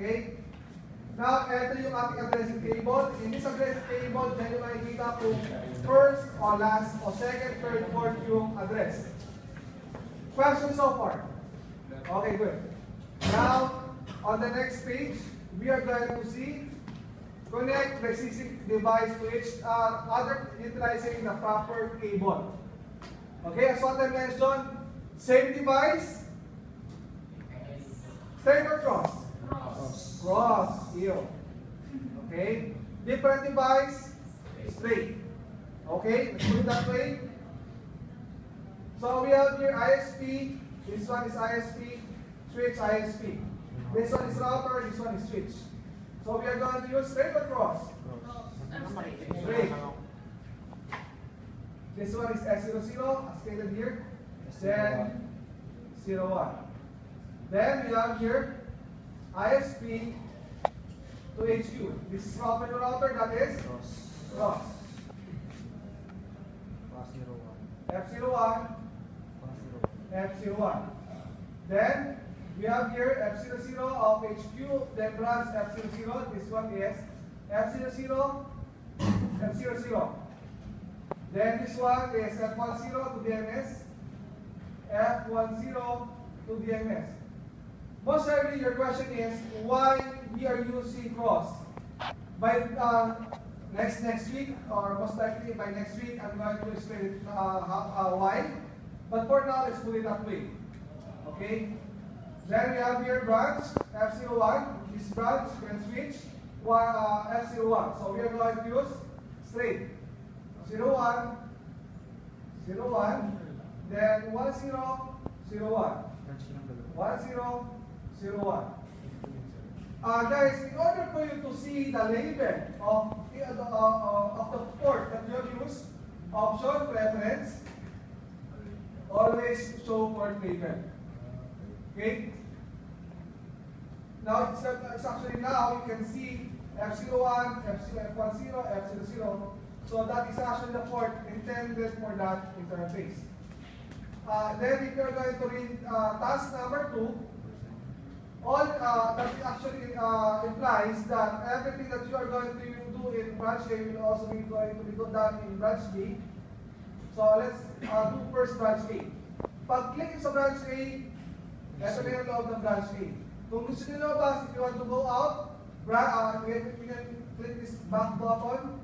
Okay? Now, ito yung ating addressing table. In this addressing table, dyan yung makikita kung first or last or second, third, fourth yung address. Questions so far? Okay, good. Now, on the next page, we are going to see connect the existing device to each other utilizing the proper cable. Okay, as what I mentioned, same device, straight or cross? Cross, ew. Okay, different device, straight. Okay, let's put it that way. So we have here ISP, this one is ISP, switch ISP. This one is router, this one is switch. So we are going to use straight or cross? Straight. This one is S00, as stated here. Then 01. Then we have here ISP to HQ. This is router, that is cross. F01, F01. Then we have here F00 of HQ, then branch F00. This one is F00, F00. Then this one is F10 to DNS, F10 to DNS. Most likely your question is why we are using cross. By next week, or most likely by next week, I'm going to explain why. But for now, let's put it that way. Okay? Then we have here branch F01. This branch can switch F01. So we are going to use straight 01, 01, then 10, 01, 10, 01. Guys, in order for you to see the label of the port that you have used, option, preference, always show port label. Okay? Now, it's actually now you can see F01, F10, F00. So that is actually the port intended for that interface. Then if you're going to read task number 2, all that actually implies that everything that you are going to do in branch A will also be going to be done in branch B. So let's do first branch A. Pag-click sa branch A, ito na yung loob ng branch A. Kung gusto nyo lumabas, if you want to go out, you can click this back button.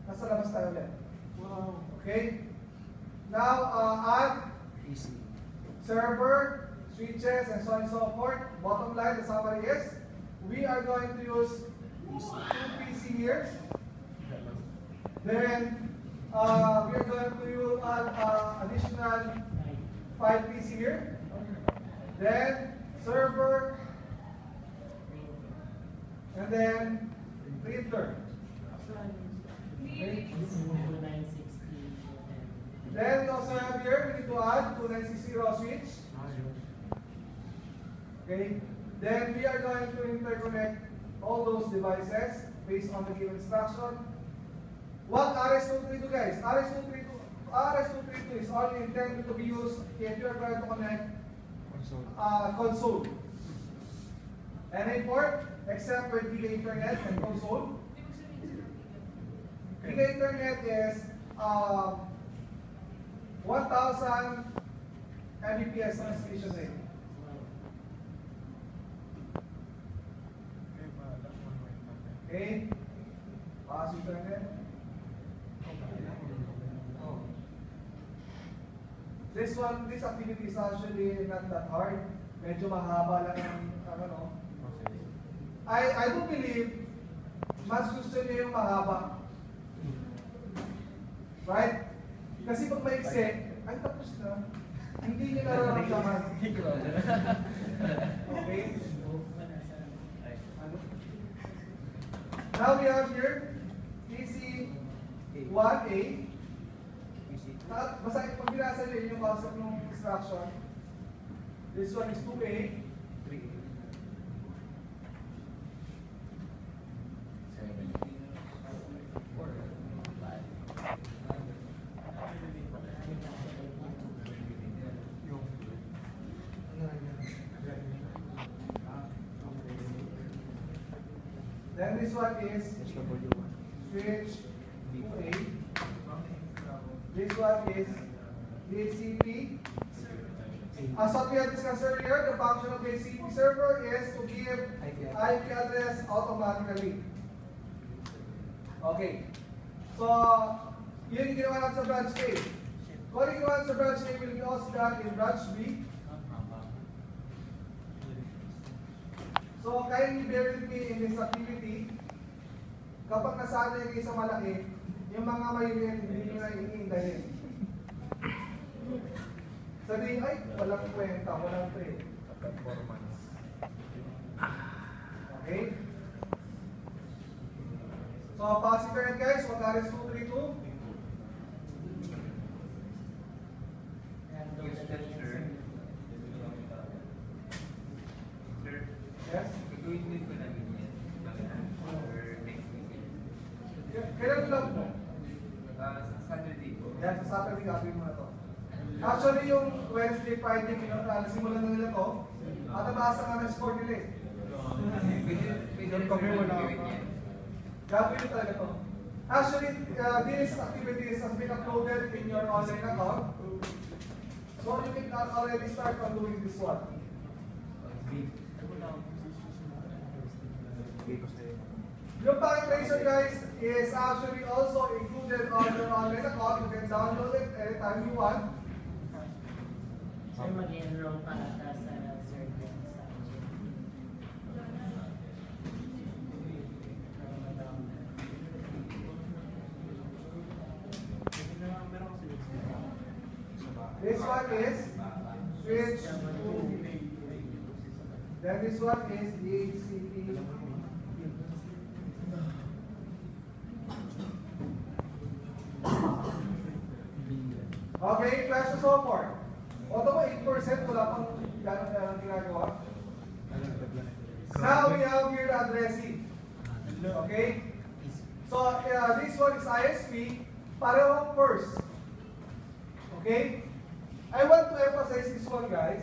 Nasa labas tayo ulit. Wow. Okay? Now, add server, switches, and so on and so forth. Bottom line, the summary is, we are going to use 2 PC here. Then, we are going to use additional 5 PC here. Then, server, and then printer. Okay. Then we also have here, we need to add 2960 switch. Okay. Then we are going to interconnect all those devices based on the given instruction. What RS-232 guys? RS-232 is only intended to be used if you are going to connect console. Any port except for Giga Internet and console. Giga Internet is 1000 Mbps transmission rate. Okay? Fast Internet. This activity is actually not that hard. Medyo mahaba lang ang I do believe mas gusto niyo yung mahaba. Right? Kasi pag maiksi, ay tapos na. Hindi niyo nararamdaman. Okay? Now we have here PC 1A. Basta pag binasa niyo yung concept ng instruction. This one is 2A. 3A. Then this one is switch to A. This one is DHCP. As what we had discussed earlier, the function of the DHCP server is to give IP address automatically. Okay. So, yun yung ginawa natin sa branch A. Kung yung ginawa sa branch A will be also done in branch B. So, kindly bear with me in this activity. Kapag nasanay kayo sa malaki, yung mga maliliit, hindi nyo na iindahin. Sabihin, ay, walang kwenta, walang trade. Okay? So, pass it ahead guys, what are 232? Yes? Kailan lang po? Saturday po. Yan, sa Saturday gagawin mo na to. Actually, yung Wednesday, Friday, simulan na nila to. At nabasa nga na score nila eh. Pwede rin gawin yan. Gagawin talaga to. Actually, this activities has been uploaded in your online account. So you can already start on doing this one. Yung calculation guys is actually also included on your online account. You can download it anytime you want. Sir, mag-enroll pa ata sa certain subject. This one is switch to. Then this one is DHCP. Okay, question so far. Although 8% wala pang gano'ng ginagawa. Now we have here the addressing. Okay? So this one is ISP. Parehong first. Okay? I want to emphasize this one, guys.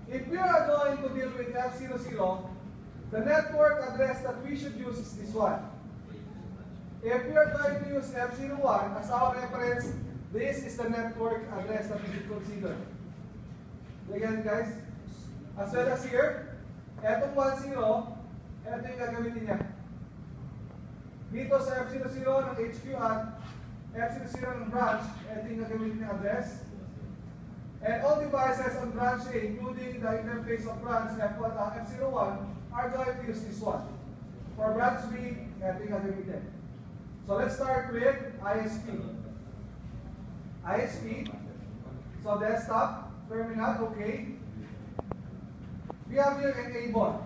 If we are going to deal with F00, the network address that we should use is this one. If we are going to use F01 as our reference, this is the network address that we should consider. Again, guys. As well as here, etong 10, eto yung gagamitin niya. Dito sa F00 ng HQ at F00 ng branch, eto yung gagamitin niya address. And all devices on branch A, including the interface of branch F01, are going to use this one. For branch B, eto yung gagamitin. So let's start with ISP. ISP. So desktop, terminal, okay. We have here enable.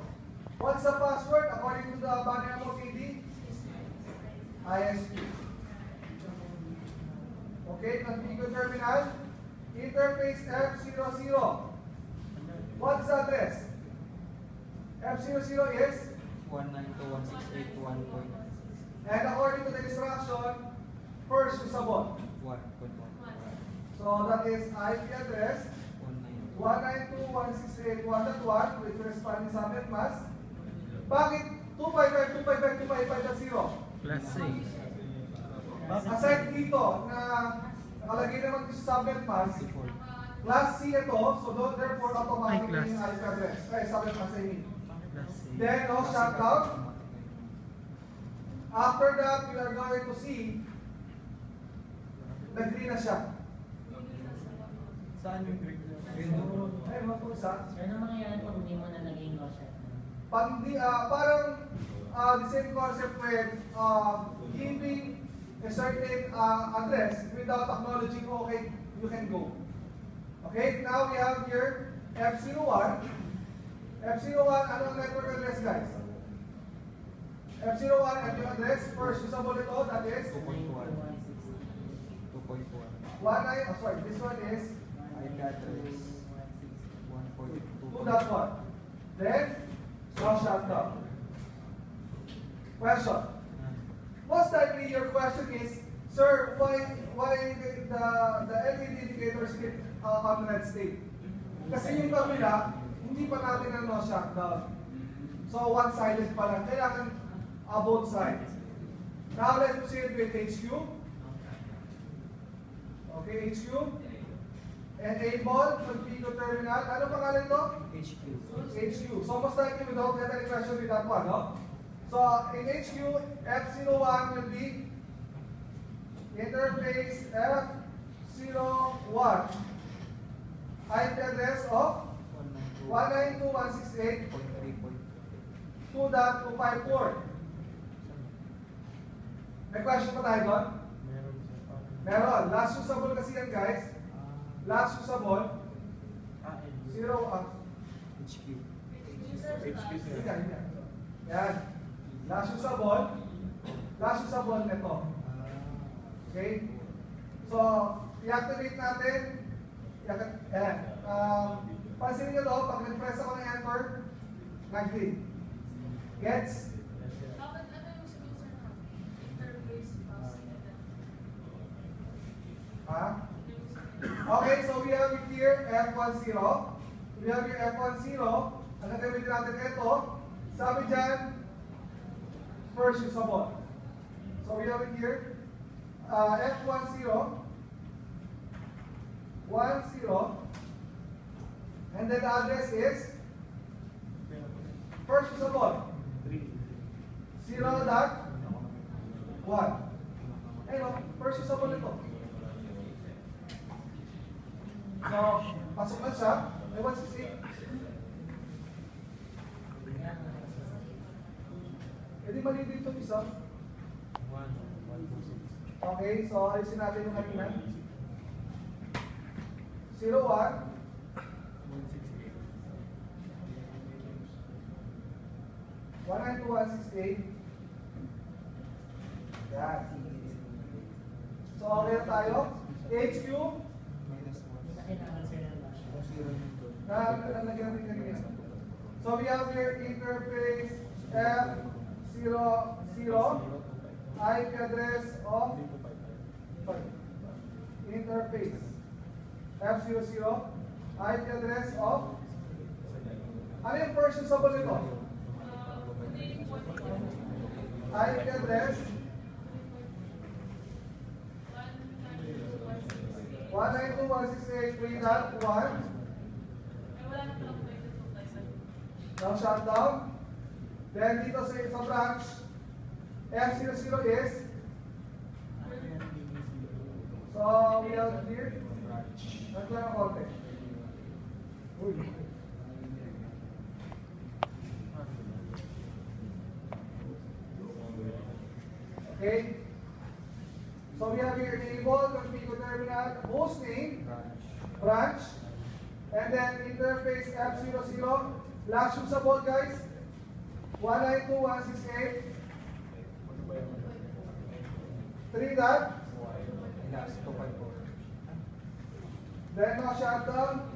What's the password according to the banner of KD? ISP. Okay, configure terminal. Interface F00. What's the address? F00 is 192.168.1.1. And according to the instruction, first usable. So that is IP address 192.168.1.1 with corresponding subnet mask. Bakit 255.255.255.0? Plus 6. Aside dito na nakalagay naman dito sa subnet mask, class C ito, so therefore automatically yung IP address. Ay, subnet mask I mean. Then, no, shutdown. After that, we are going to see nag-green na siya. Saan yung green? Ay, mga po sa. Ano mangyayari kung hindi mo na naging no-shot? Pag di, parang the same concept with giving a certain address without acknowledging, okay, you can go. Okay, now we have here F01. F01, ano ang network address, guys? F01, at yung address, first usable ito, that is 2.1. 19, sorry, this one is IP address 2.1. Then, now shutdown. Question. Most likely your question is, sir, why the LED indicators keep on red state? Kasi yung kabila, hindi pa natin ano shutdown. So one-sided pa lang. Kailangan both sides. Now let's proceed with HQ. Okay, HQ. Enable configure terminal. Ano pangalan ito? HQ. HQ. So most likely we don't have any question with that one, no? So in HQ, F01 will be interface F01. IP address of 192.168.2.254. May question pa tayo doon? Meron. Last usable kasi yan, guys. Last usable. HQ. Yan. Last usable. Last usable nito. Okay? So, i-activate natin. Ayan. Pansinin nyo to, pag nag-press ako ng enter, nag-click. Gets? Ha? Okay, so we have it here, F10. We have here F10. Ang gagawin natin ito, sabi dyan, first usable. So we have it here, F10, 10, and then the address is first usable, 0.1. Ayun, first usable ito. So, pasok na siya. May 168. E di mali dito isa. Okay, so ayusin natin yung kanina. 0.1. 192.168. Yan. So, okay na tayo. HQ. Kailangan sir ng loss. Nalagyan natin kanina. So, we have here interface F00. IP address of interface F00. IP address of ano yung first usable nito? IP address 192.168.3.1. Now shutdown. Then dito sa branch F00 is, so we have here naglang ang konti. Uy. Okay. So we have here enable configure terminal host name branch and then interface F00. Last usable, guys, 192.168.3. Then now shutdown.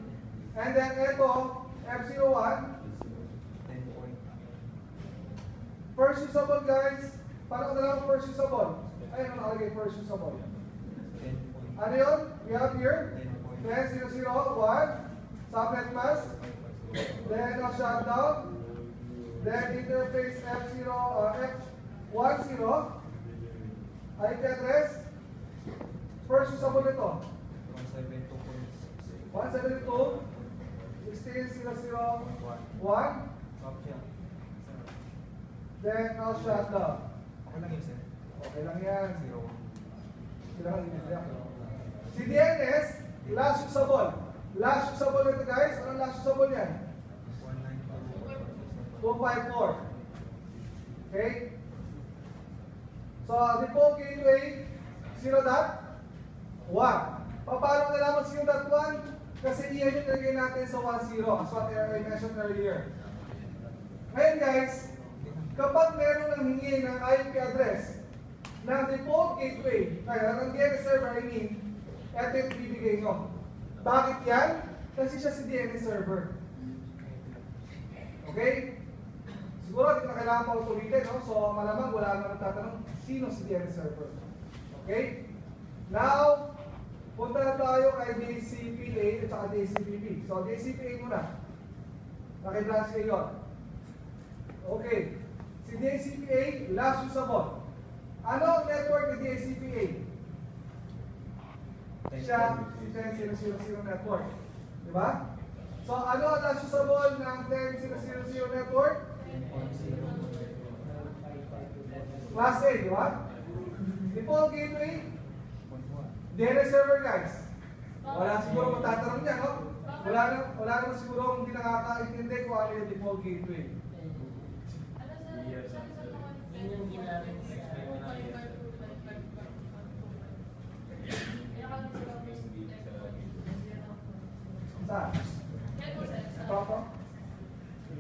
And then ito, F01. First usable, guys. Paano ko na lang first usable? Ayun, nakalagay first usable. Ano yun? We have here 10.0.0.1 subnet mask. Then now shutdown. Then interface F10. IP address. First usable ito. 172.16.0.0.1. Then now shutdown. Okay lang yan. Si DNS, last usable. Last usable ito, guys. Anong last usable yan? 254. Okay? So, default gateway, 0.1. Paano nalaman 0.1? Kasi iyan yung nilagay natin sa 10, as what I mentioned earlier. Ngayon, guys, kapag meron ng hingi ng IP address ng default gateway, kaya ng DNS server, I mean, ito yung bibigay nyo. Bakit yan? Kasi siya si DNS server. Okay? Siguro hindi na kailangan pa utulitin, no? So malamang wala na nagtatanong sino si DNS server. Okay? Now, punta na tayo kay DCPA at saka DCPP. So DCPA muna. Nakibranch kayo. Okay. Si DHCPA, last usable. Ano ang network ni DHCPA? Siya, si 10000 network. Diba? So, ano ang last usable ng 10000 network? Class A, di ba? Default gateway, DNS server, guys. Wala siguro matatanong niya, no? Wala naman siguro hindi nakakaintindi kung ano yung default gateway. Yun yung ginamit sa Saan? Papa?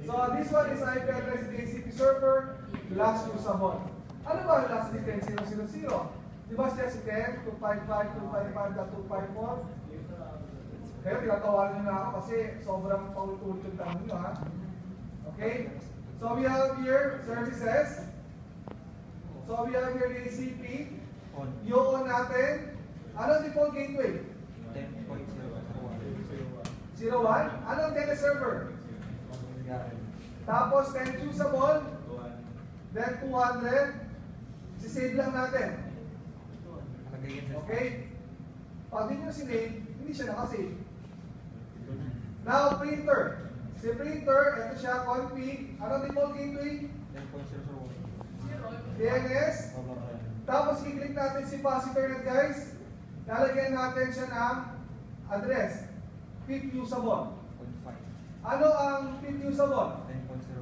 So this one is IP address DHCP server, last usable. Ano ba ang last ni 10.0.0.0? Di ba siya si 10, 255.255.254? Kaya tinatawaran nyo na ako kasi sobrang paulit-ulit yung tanong nyo, ha? Okay? So we have here services. So we have here DHCP. Yung on natin. Ano ang default gateway? 01. Ano ang DNS server? Tapos 10 usable. Then 200. Sisave lang natin. Okay? Pag di nyo sinave, hindi siya nakasave. Now, printer. Si printer, ito siya, config. Ano default gateway? DNS. Tapos, i-click natin si Positornet, guys. Lalagyan natin siya ng address. Pip usable. Ano ang pip usable?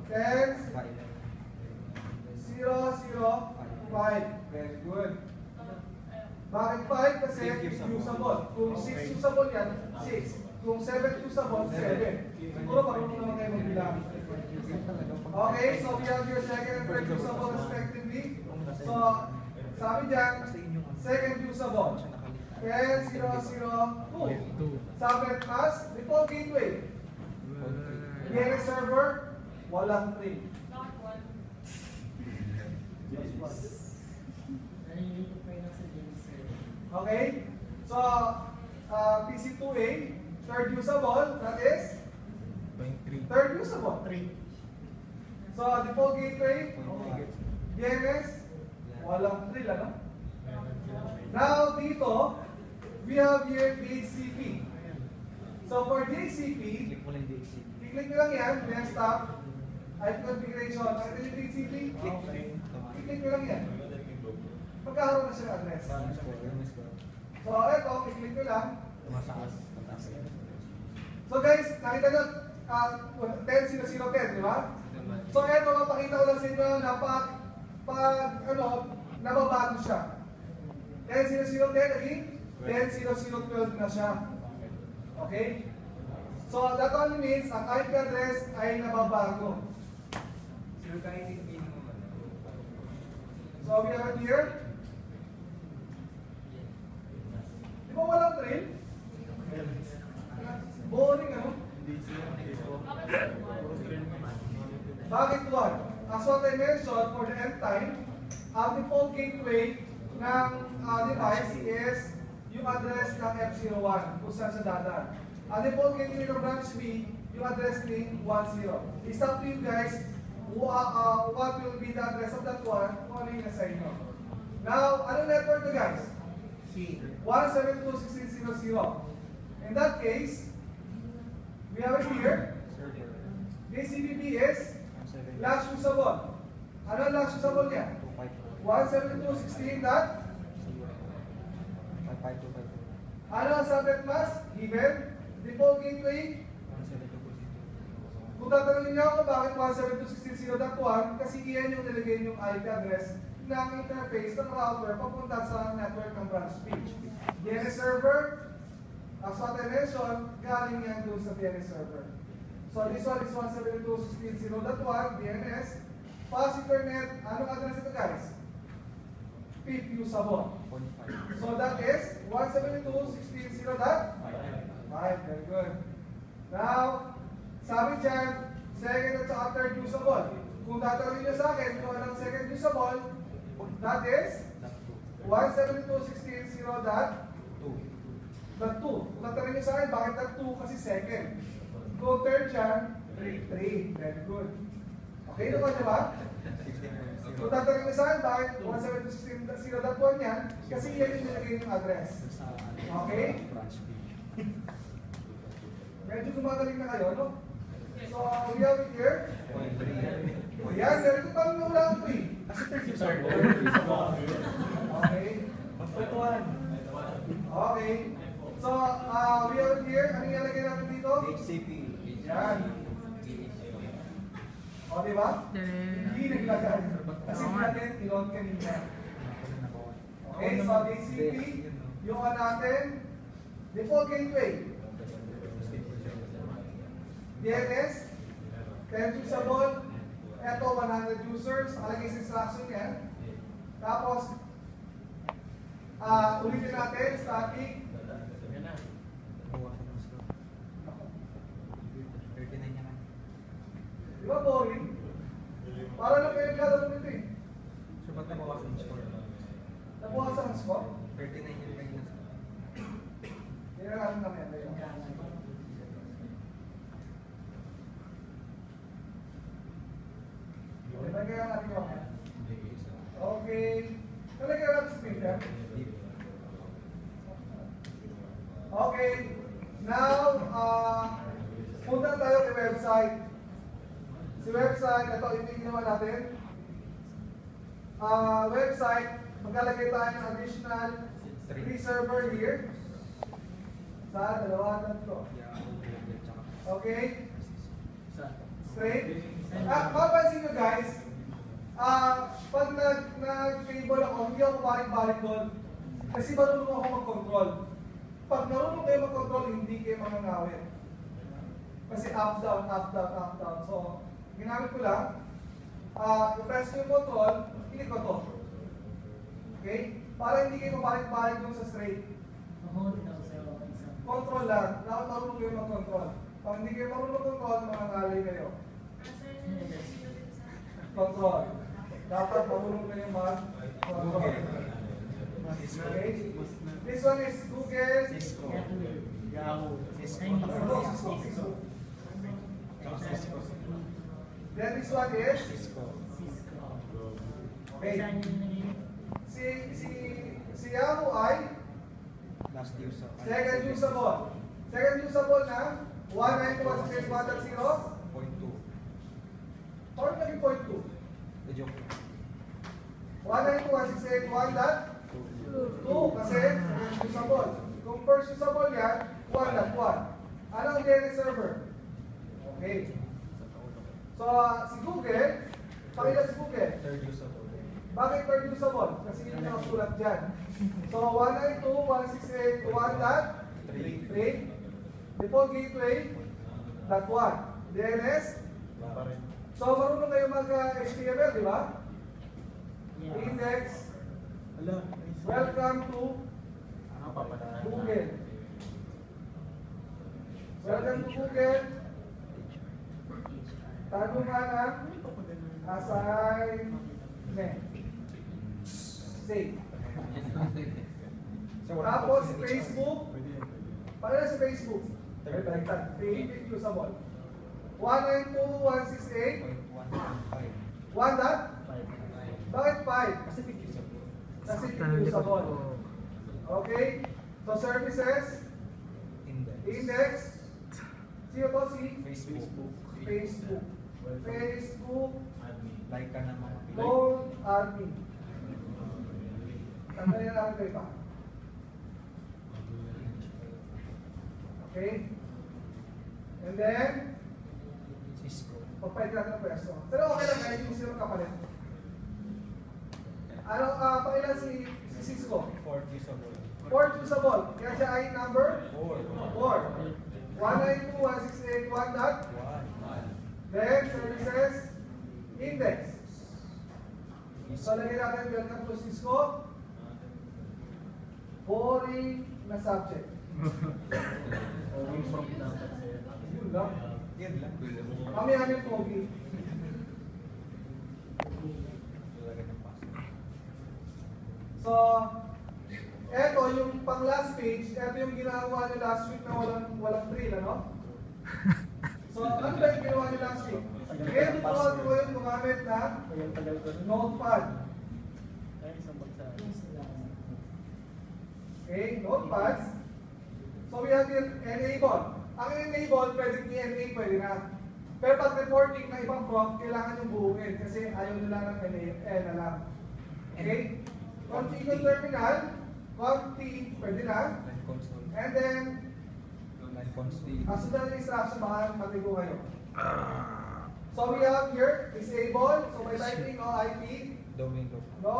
10.0.0.5. Very good. Bakit 5? Kasi pip usable. Kung 6 usable yan, 6. Kung 7 usable, 7. Siguro marunong naman kayo magbilang. Okay, so we have your second and third usable respectively. So, sabi dyan, second usable. 10.0.0.2. Subnet mask, default gateway. DNS server, walang tree. Okay? So, PC2A, third usable, that is? Third usable. 3. So, default gateway, DNS, walang tree, ano? Now, dito, we have here DHCP. So, for DHCP, i-click nyo lang yan, desktop, IP configuration. Nakita yung DHCP? I-click nyo lang yan. Magkakaroon na siya ng address. So, ito, i-click nyo lang. So, guys, nakita nyo, 10.0.0.10, di ba? So, ito, mapakita ko lang sa inyo na nababago siya. 10.0.0.10, naging 10.0.0.12 na siya. Okay? So, that only means ang IP address ay nababago. So, we have it here. Di ba walang trail? Boring, ano? Bakit one? As what I mentioned, for the end time, ang default gateway ng device is yung address ng F01 kung saan siya dadaan. Ang default gateway ng branch B, yung address ni 10. It's up to you guys what will be the address of that one kung ano yung nasa inyo. Now, ano network to guys? 172.16.0.0. In that case, we have it here. DHCP is last usable. Ano ang last usable niya? 172.16. Ano ang subnet mask? Given. Default gateway. Kung tatanungin niyo ako bakit 172.16.0.1, kasi iyan yung nilagay yung IP address ng interface ng router papunta sa network ng branch B. DNS server, as what I mentioned, galing yan doon sa DNS server. So this one is 172.16.0.1 DNS. Positornet, anong address ito guys? Pip usable. So that is 172.16.0.5. Very good. Now, sabi dyan, second at saka third usable. Kung tatanungin niyo sa akin kung anong second usable, that is 172.16.0.2. Kung tatanungin niyo sa akin, bakit that 2? Kasi second. Kung third dyan, 3. Very good. Okay, naman di ba? Kung tatanungin mo saan, bakit 172.16.0.1 yan? Kasi yan yung nilagay yung address. Okay? Medyo gumagaling na kayo, no? So, we have it here. O yan, ganito parang naulaan ko eh. Okay. Okay. So, we have it here. Anong ilalagay natin dito? HCP. Yan. O, diba? Hindi naglagay. Kasi natin, ilon kanina. Okay, so DCP, yung natin, default gateway. DNS, 10 usable, eto 100 users, alagay sa instruction yan. Tapos, ulitin natin, static. Di ba boring? Para lang kayo naglalaro nito eh. So, ba't nabawasan yung score? Nabukasan ang score. 39 yung kanya. Tingnan natin namin yan. Nalagyan natin yung okay. Nalagyan natin speaker. Okay. Now, punta tayo kay website. Si website, ito yung ginawa natin. Website, maglalagay tayo ng additional 3 server here. Sa dalawa, tatlo. Okay? Straight? Mapansin nyo guys, pag nag-cable ako, hindi ako balik-balik doon. Kasi marunong ako mag-control. Pag marunong kayo mag-control, hindi kayo mangangawin. Kasi up, down, up, down, up, down. So, ginamit ko lang, i-press ko yung control, click ko to. Okay? Para hindi kayo mabalik-balik doon sa straight. Control lang. Dapat marunong kayo mag-control. Pag hindi kayo marunong mag-control, mangangalay kayo. Control. Dapat marunong kayo mag-control. Okay? This one is Google. Yahoo. Then this one is okay. Si Yahoo ay Last user. second usable. Second usable na 192.1.0. 0.2. Or naging 0.2. Joke. 192.168.1.2 kasi second usable. Kung first usable yan, 1.1. Ano ang DNS server? Okay. So, si Google, pakita si Google. Third usable. Bakit third usable? Kasi yun yung sulat dyan. So, 192.168.1.3 default gateway .1 DNS. So, marunong kayo mag-HTML, di ba? Index. Welcome to Google. Welcome to Google. Tanungan ang assignment. Save. Tapos Facebook. Paano na sa Facebook? Facebook usable. 192.168. 1 dot? Bakit 5? Kasi 50 usable. Kasi usable. Okay? So services, index, sino to si? Facebook. Facebook. Facebook, Like ka naman. Gold Army. Tandaan natin ito iba. Okay? And then, Cisco. pagpalit natin ang pwesto. Pero okay lang kahit yung sino kapalit. Ano, pakilan si Cisco? Fourth usable. Fourth usable. Kaya siya ay number 4. 4. 192.168.1. Then, services, index. So, lagyan natin welcome to Cisco. Boring na subject. Yun lang. Yan lang. Kami yung pogi. Lalagyan ng password. So, eto yung pang last page, eto yung ginawa niyo last week na walang drill, ano? So, ano ba yung ginawa nyo last week. Ngayon, tuturuan ko yun gumamit ng Tagal ko rin. notepad. Ay, isang bagsa. Okay, notepad. So we have here enable. Ang enable, pwedeng i-enable, pwede na. Pero pag reporting ng ibang prof, kailangan yung buuin kasi ayaw nila ng N na lang. Okay? Configure terminal, confi, pwede na. Line console. And then, Line console. ang sundan ng instruction, baka matigo kayo. So we have here, disable. So by typing no IP, Domain lock. no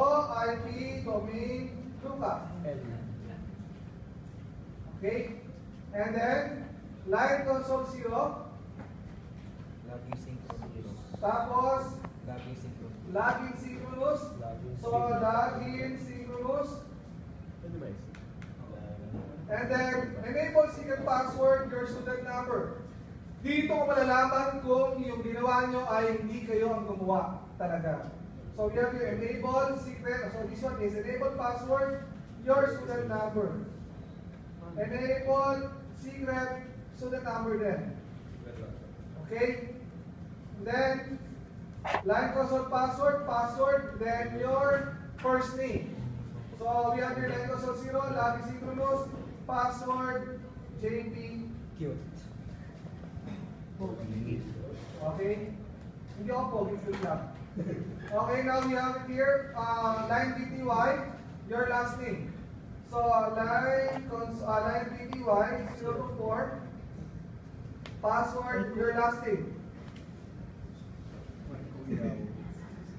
IP domain lookup. L. Okay? And then, line console 0. Login synchronous 0. Tapos, Login synchronous. login synchronous. So, login synchronous. Ano ba is? And then, enable secret password your student number. Dito ko malalaman kung yung ginawa nyo ay hindi kayo ang gumawa talaga. So, we have your enable secret. So, this one is enable password your student number. Enable secret student number then. Okay? Then, line console password, then your first name. So, we have your line console 0, login synchronous, password, JP. Cute. Okay? Hindi ako pogi, cute lang. Okay, now we have it here, line BTY, your last name. So, line BTY 024, password, your last name.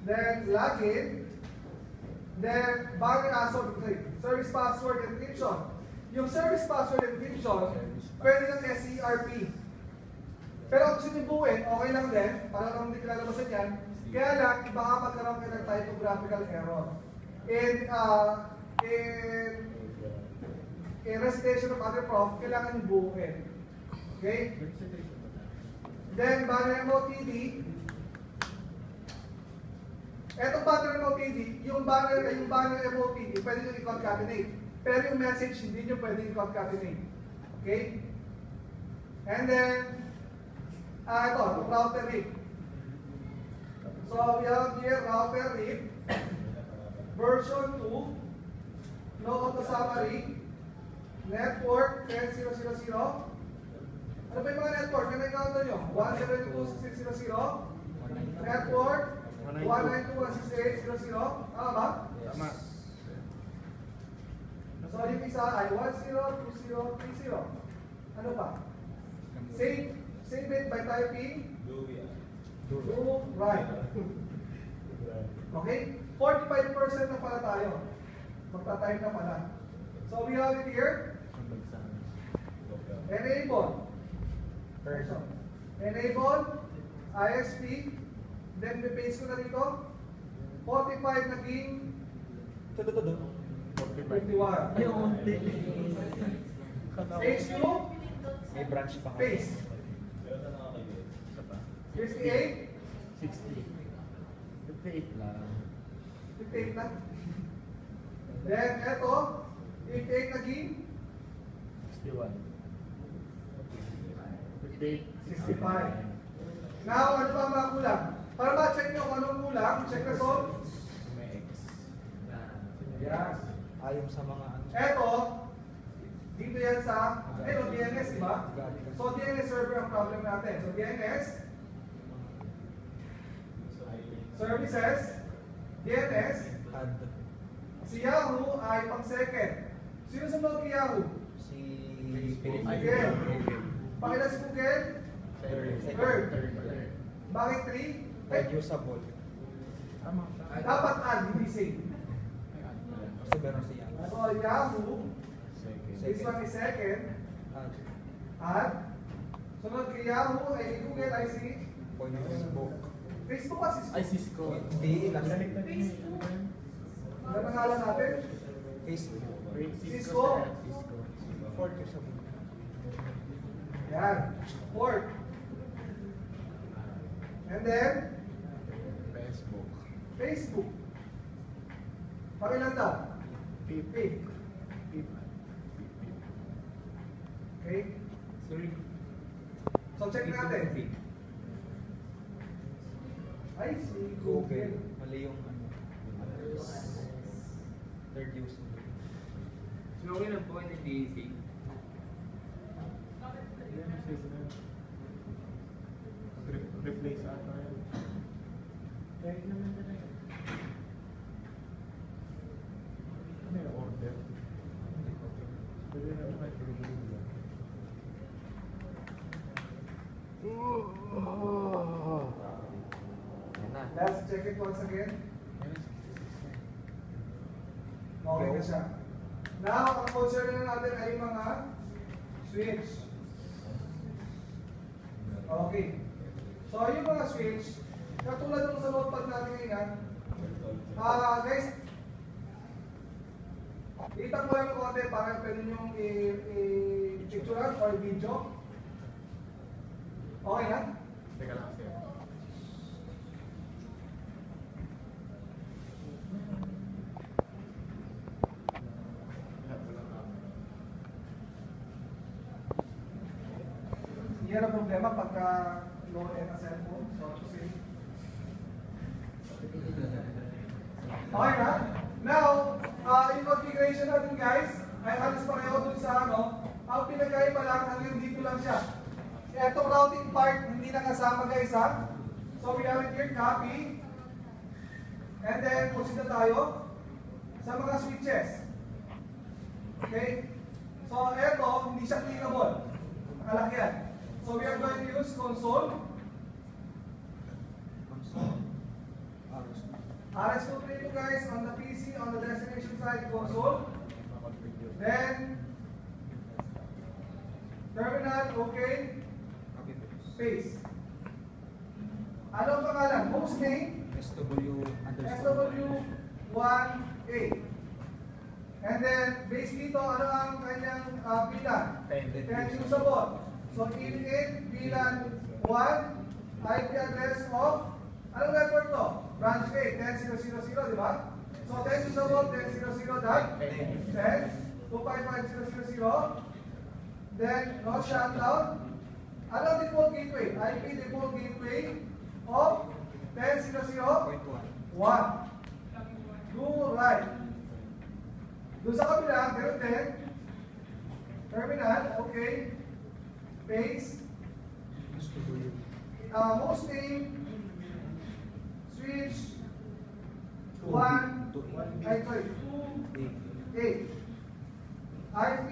Then, login. Then, service password encryption. Yung service password encryption, pwede ng SERP. Pero kung gusto nyo buuin, okay lang din, para lang hindi kilalabasan yan. Kaya lang, baka magkaroon kayo ng typographical error. In recitation of other prof, kailangan nyo buuin. Okay? Then, banner MOTD. Etong banner MOTD, yung banner MOTD, pwede nyo i-concatenate. Pero yung message, hindi nyo pwede i-concatenate. Okay? And then, ito, router RIP. So, we have here router RIP, version 2, no auto summary, network 10000. Ano ba yung mga network? Ano yung counter nyo? 172.16.0, network 192.168.0. Tama ba? Tama. So, yung isa ay 102030. Ano pa? Save it by typing do right. Okay? 45% na pala tayo. Magta-type na pala. So, we have it here. Isang bagsa. Enable. Enable. ISP. Then, paste ko na dito. 45 naging 51. Ay, unti. H2. May branch pa. Paste. 58. 60. 58 lang. 58 na. Then, eto. 58 naging 61. 58. 65. Now, ano pa ang mga kulang? Para ma-check nyo kung anong kulang, check na solve. May X. Yes. Ayon sa mga ano. Eto, dito yan sa, DNS, di ba? So, DNS server ang problem natin. So, DNS, services, DNS, Add. si Yahoo ay pang second. Sino sumunod kay Yahoo? Si Again. Pakita si Google, third. Bakit 3? Reusable. Tama. Dapat add, hindi save. Kasi meron siya. So, Yahoo, Second. this one is second. Add. Add. Sunod kay Yahoo ay Google ay si Point Facebook. Facebook pa si Ay, Cisco. Hindi. Last. Ano pangalan natin? Facebook. Cisco. Cisco. Fort usable. Yan. Fourth. And then, Facebook. Facebook. Pakilan daw? Pip. Fifth. Pip. Okay? Sorry. So check natin. Google. Mali yung ano. Third use. So, okay lang po, hindi safe. Yan ang safe na. Replace ata yan. Kahit naman talaga. Ano yung order? Pwede na naman i-remove yan. Yan na. Let's check it once again. Yan ang 66 na. Okay na siya. Now, ang concern na natin ay mga switch. Okay. So, yung mga switch, katulad ng sa notepad natin ngayon, guys, itang mo yung konti para pwede nyo i-picturean or video. Okay na? Teka lang sir. Yan ang problema pagka low end na cellphone. So, to say. Okay na? Now, yung configuration natin guys, ay halos pareho dun sa ano, ang pinagkaiba lang hanggang dito lang siya. Etong routing part, hindi na kasama guys ha. So we have it here, copy. And then, proceed na tayo sa mga switches. Okay? So, eto, hindi siya clickable. Nakalaki yan. So we are going to use console. RS232 guys on the PC, on the destination side console. Then terminal, okay. Space. Anong pangalan? Host name? SW1A. And then base dito, ano ang kanyang bilan? 10 usable. So in bilan 1, IP address of, anong network to? Branch A, 10.0.0.0, di ba? So 10 usable, 10.0.0.10, 255.0.0.0, then no shutdown. Anong default gateway? IP default gateway of 10.0.0.1. Do right. Doon sa kabila, ganun din. Terminal, okay. Base. Host name. Switch. 2, 8. IP,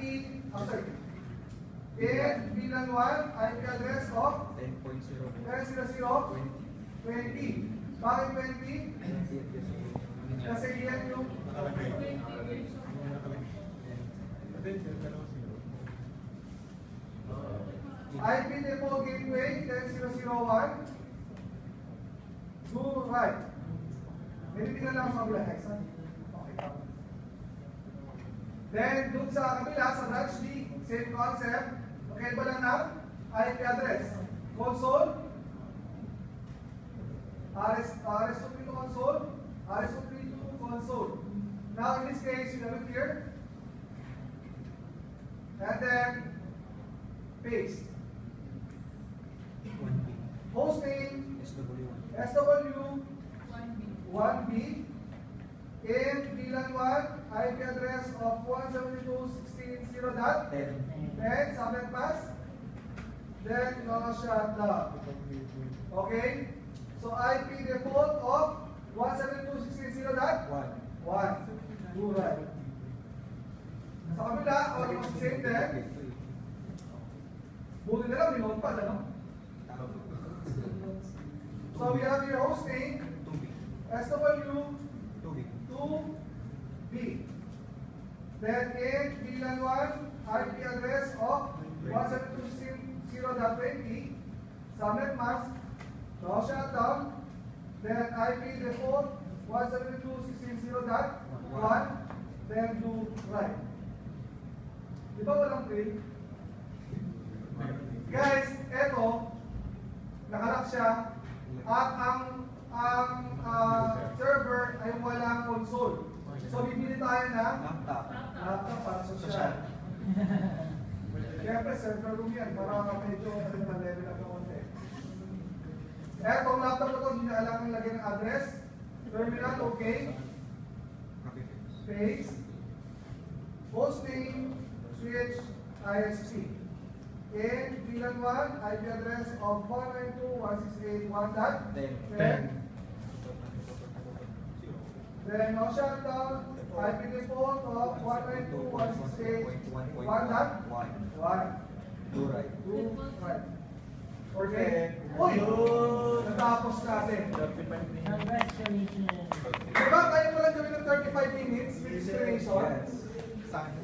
and bilang 1, IP address of 10.0.0.20. Bakit 20? Kasi yan yung IP default gateway 10.0.0.1. Do right. Nilitingnan lang sa kabila. Okay. Then, dun sa kabila, sa branch D, same concept. Okay ba lang na? IP address. Console. RS232 console. RS232 console. Now, in this case, you have it here. And then, paste. Host name, SW1B, in bilang 1, IP address of 172.16.0.10, subnet mask, then no shutdown. Okay? So IP default of 172.16.0.1. Do right. Sa kabila, almost same din. Buti na lang, may notepad, ano? So we have your host name, SW2B. Then in bilang 1, IP address of 172.0.20, subnet mask, no shutdown, then IP default 172.16.0.1, then do right. Di ba walang fail? Guys, eto, nakalock siya at ang server ay walang console. So bibili tayo ng laptop para social. Siyempre, server room yan para medyo level up ng konti. Etong laptop na ito, hindi na kailangan lagyan ng address. Terminal, okay. Space. Host name, switch, ISP. And VLAN 1, IP address of 192.168.1.10. Then no shutdown, IP default of 192.168.1.1. Do right. 2, right. Okay. Uy! Natapos natin. Congratulations. Diba kaya mo lang gawin ng 35 minutes with explanation? Yes. Saan?